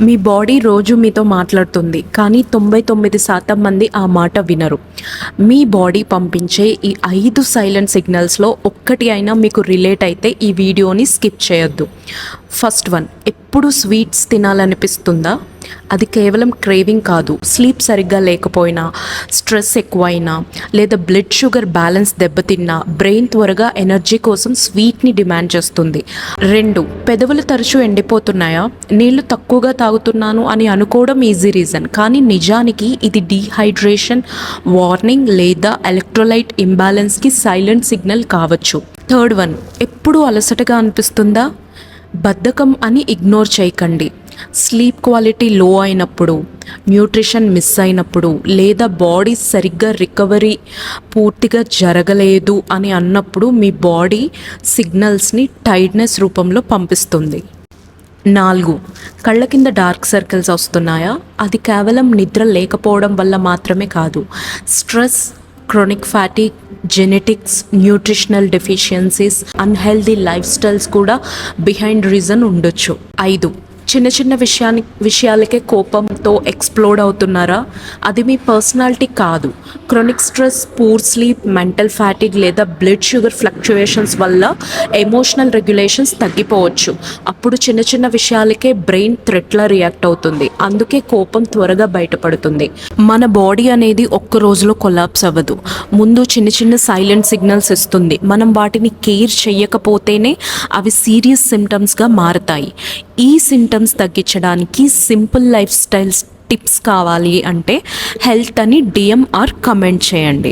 మీ body రోజు మీతో మాట్లాడుతుంది, కానీ 99% మంది ఆ మాట వినరు. మీ బాడీ పంపించే ఈ 5 సైలెంట్ సిగ్నల్స్లో ఒక్కటి అయినా మీకు రిలేట్ అయితే ఈ వీడియోని స్కిప్ చేయొద్దు. ఫస్ట్ వన్, ఎప్పుడు స్వీట్స్ తినాలనిపిస్తుందా? అది కేవలం క్రేవింగ్ కాదు. స్లీప్ సరిగ్గా లేకపోయినా, స్ట్రెస్ ఎక్కువైనా, లేదా బ్లడ్ షుగర్ బ్యాలెన్స్ దెబ్బతిన్నా బ్రెయిన్ త్వరగా ఎనర్జీ కోసం స్వీట్ని డిమాండ్ చేస్తుంది. 2, పెదవులు తరచూ ఎండిపోతున్నాయా? నీళ్లు తక్కువగా తాగుతున్నాను అని అనుకోవడం ఈజీ రీజన్, కానీ నిజానికి ఇది డీహైడ్రేషన్ వార్నింగ్ లేదా ఎలక్ట్రోలైట్ ఇంబ్యాలెన్స్కి సైలెంట్ సిగ్నల్ కావచ్చు. థర్డ్ వన్, ఎప్పుడు అలసటగా అనిపిస్తుందా? బద్ధకం అని ఇగ్నోర్ చేయకండి. స్లీప్ క్వాలిటీ లో అయినప్పుడు, న్యూట్రిషన్ మిస్ అయినప్పుడు, లేదా బాడీ సరిగ్గా రికవరీ పూర్తిగా జరగలేదు అని అన్నప్పుడు మీ బాడీ సిగ్నల్స్ని టైర్డ్నెస్ రూపంలో పంపిస్తుంది. 4, కళ్ళ కింద డార్క్ సర్కిల్స్ వస్తున్నాయా? అది కేవలం నిద్ర లేకపోవడం వల్ల మాత్రమే కాదు. Stress, chronic fatigue, genetics, nutritional deficiencies, unhealthy life styles కూడా బిహైండ్ రీజన్ ఉండొచ్చు. 5, చిన్న చిన్న విషయాలకే కోపంతో ఎక్స్ప్లోడ్ అవుతున్నారా? అది మీ పర్సనాలిటీ కాదు. Chronic stress, poor sleep, mental fatigue లేదా బ్లడ్ షుగర్ ఫ్లక్చుయేషన్స్ వల్ల ఎమోషనల్ రెగ్యులేషన్స్ తగ్గిపోవచ్చు. అప్పుడు చిన్న చిన్న విషయాలకే బ్రెయిన్ థ్రెట్లా రియాక్ట్ అవుతుంది. అందుకే కోపం త్వరగా బయటపడుతుంది. మన బాడీ అనేది ఒక్క రోజులో కొలాప్స్ అవ్వదు. ముందు చిన్న చిన్న సైలెంట్ సిగ్నల్స్ ఇస్తుంది. మనం వాటిని కేర్ చేయకపోతేనే అవి సీరియస్ సిమ్టమ్స్గా మారతాయి. ఈ సిమ్టమ్స్ తగ్గించడానికి సింపుల్ లైఫ్ స్టైల్స్ టిప్స్ కావాలి అంటే హెల్త్ అని DM ఆర్ కమెంట్ చేయండి.